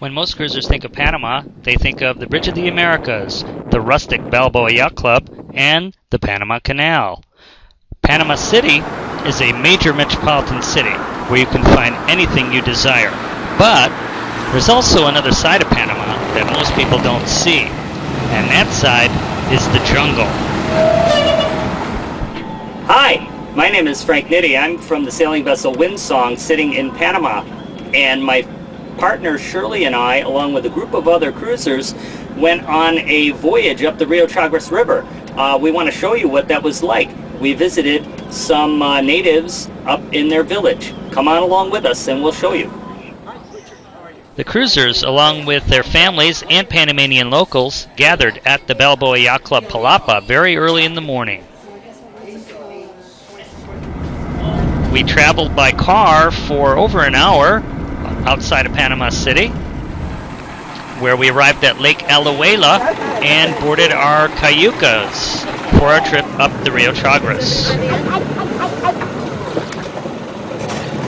When most cruisers think of Panama, they think of the Bridge of the Americas, the rustic Balboa Yacht Club, and the Panama Canal. Panama City is a major metropolitan city where you can find anything you desire. But there's also another side of Panama that most people don't see, and that side is the jungle. Hi, my name is Frank Nitty. I'm from the sailing vessel Windsong sitting in Panama, and my partner Shirley and I, along with a group of other cruisers, went on a voyage up the Rio Chagres River. We want to show you what that was like. We visited some natives up in their village. Come on along with us and we'll show you. The cruisers, along with their families and Panamanian locals, gathered at the Balboa Yacht Club Palapa very early in the morning. We traveled by car for over an hour outside of Panama City, where we arrived at Lake Alajuela and boarded our cayucas for our trip up the Rio Chagres.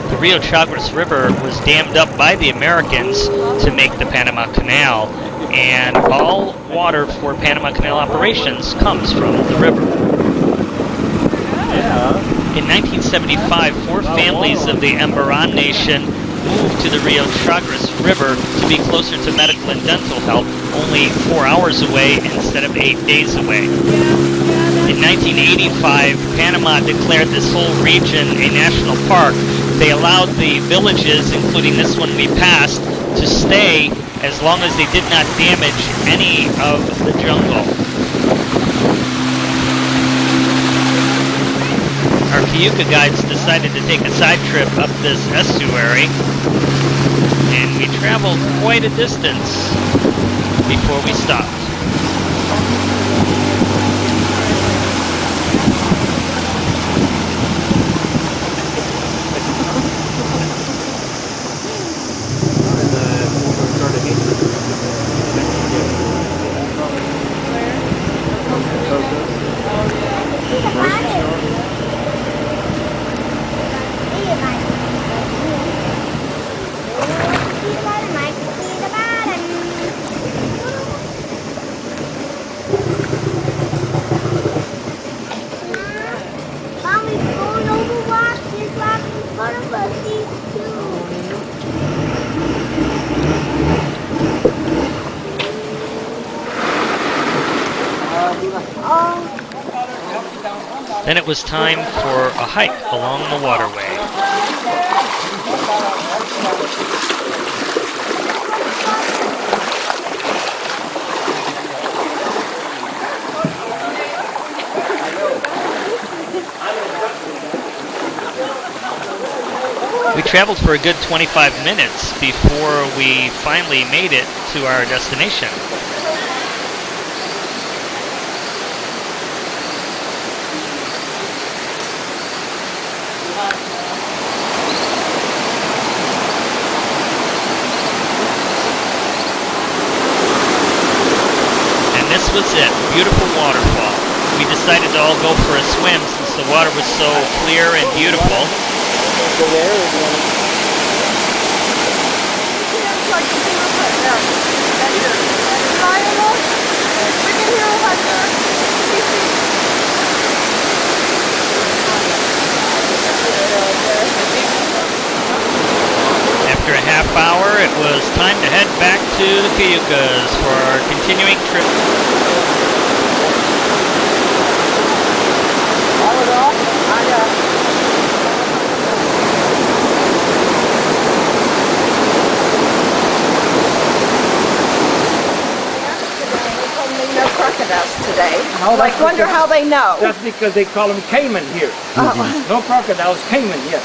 The Rio Chagres River was dammed up by the Americans to make the Panama Canal, and all water for Panama Canal operations comes from the river. In 1975, 4 families of the Embera Nation moved to the Rio Chagres River to be closer to medical and dental help, only 4 hours away instead of 8 days away. In 1985, Panama declared this whole region a national park. They allowed the villages, including this one we passed, to stay as long as they did not damage any of the jungle. Our cayuca guides decided to take a side trip up this estuary, and we traveled quite a distance before we stopped. Then it was time for a hike along the waterway. We traveled for a good 25 minutes before we finally made it to our destination. This was it, beautiful waterfall. We decided to all go for a swim since the water was so clear and beautiful. After a half hour, it was time to head back to the cayucas for our continuing trip. No crocodiles today. No, I wonder how they know. That's because they call them caiman here. No crocodiles, caiman, yes.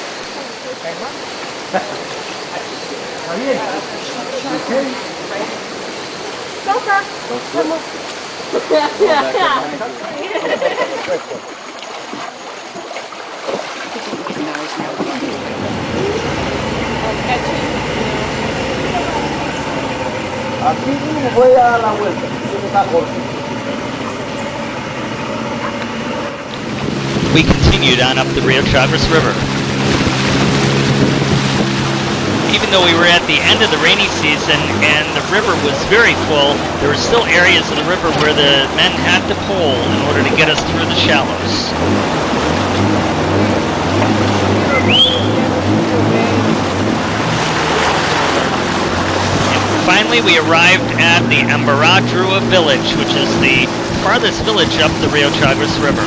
We continued on up the Rio Chagres River. even though we were at the end of the rainy season and the river was very full, there were still areas of the river where the men had to pole in order to get us through the shallows. And finally, we arrived at the Embera Drua village, which is the farthest village up the Rio Chagres River.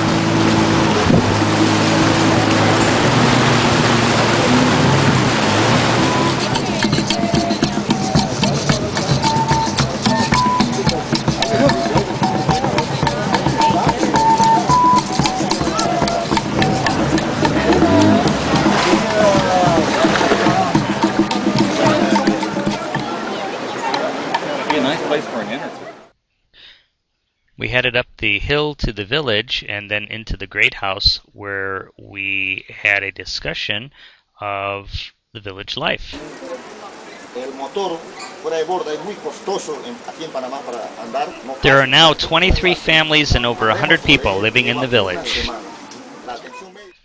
We headed up the hill to the village and then into the great house where we had a discussion of the village life. There are now 23 families and over 100 people living in the village.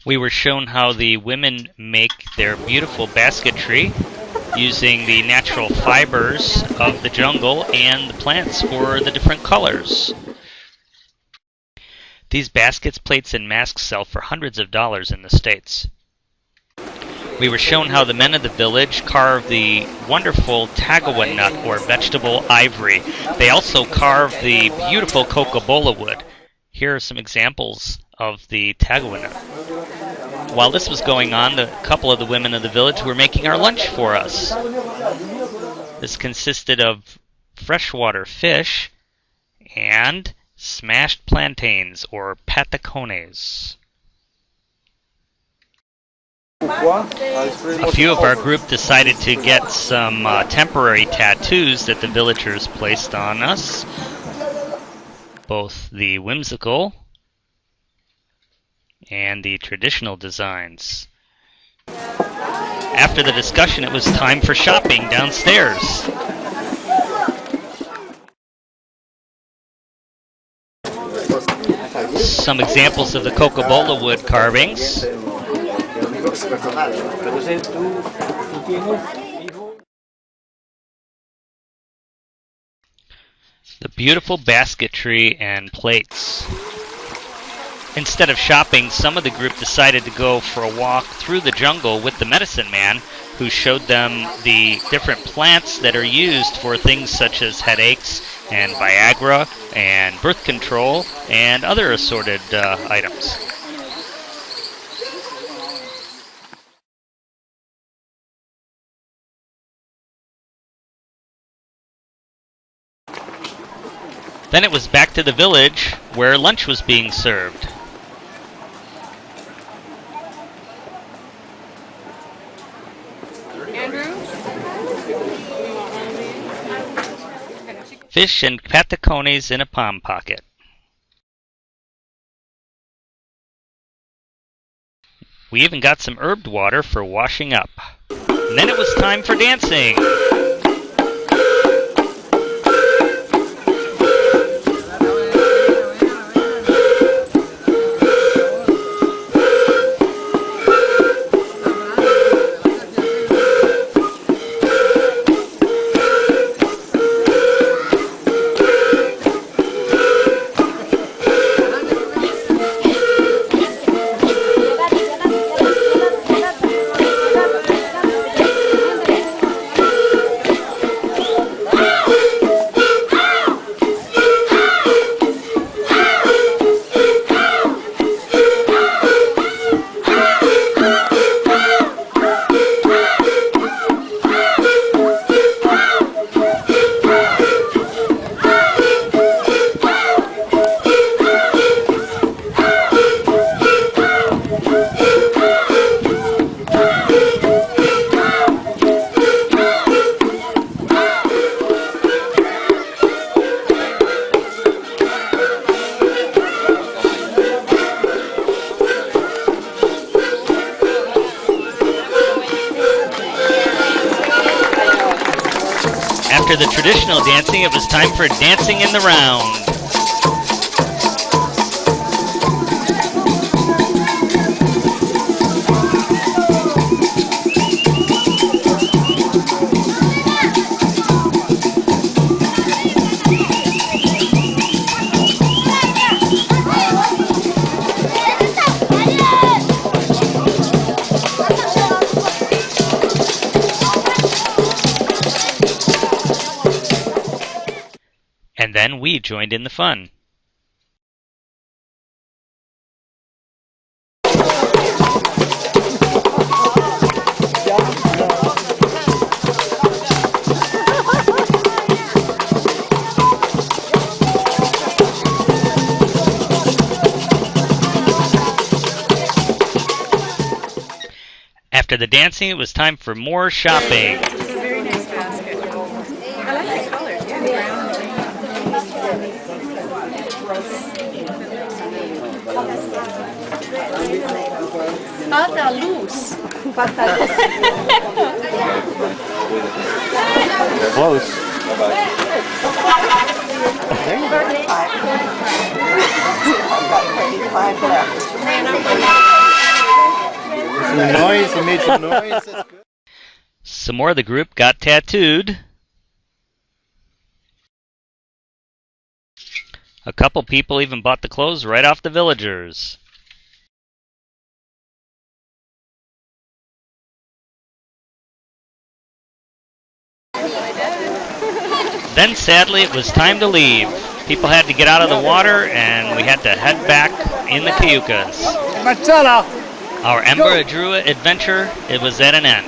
We were shown how the women make their beautiful basketry using the natural fibers of the jungle and the plants for the different colors. These baskets, plates, and masks sell for hundreds of dollars in the States. We were shown how the men of the village carve the wonderful tagawa nut or vegetable ivory. They also carve the beautiful coca-cola wood. Here are some examples of the tagawa nut. While this was going on, a couple of the women of the village were making our lunch for us. This consisted of freshwater fish and smashed plantains, or patacones. A few of our group decided to get some temporary tattoos that the villagers placed on us, both the whimsical and the traditional designs. After the discussion, it was time for shopping downstairs. Some examples of the coca-cola wood carvings. The beautiful basketry and plates. Instead of shopping, some of the group decided to go for a walk through the jungle with the medicine man, who showed them the different plants that are used for things such as headaches and Viagra and birth control and other assorted items. Then it was back to the village where lunch was being served. Fish and patacones in a palm pocket. We even got some herbed water for washing up. And then it was time for dancing. After the traditional dancing, it was time for dancing in the round. Then we joined in the fun. After the dancing, it was time for more shopping. It's a very nice basket. I like the colors. Pata luz. Pata luz. Close. 35. I've got 35 left. Some noise, you made some noise. That's good. Some more of the group got tattooed. A couple people even bought the clothes right off the villagers. Then sadly it was time to leave. People had to get out of the water and we had to head back in the cayucas. Marcella! Our Embera Drua adventure, it was at an end.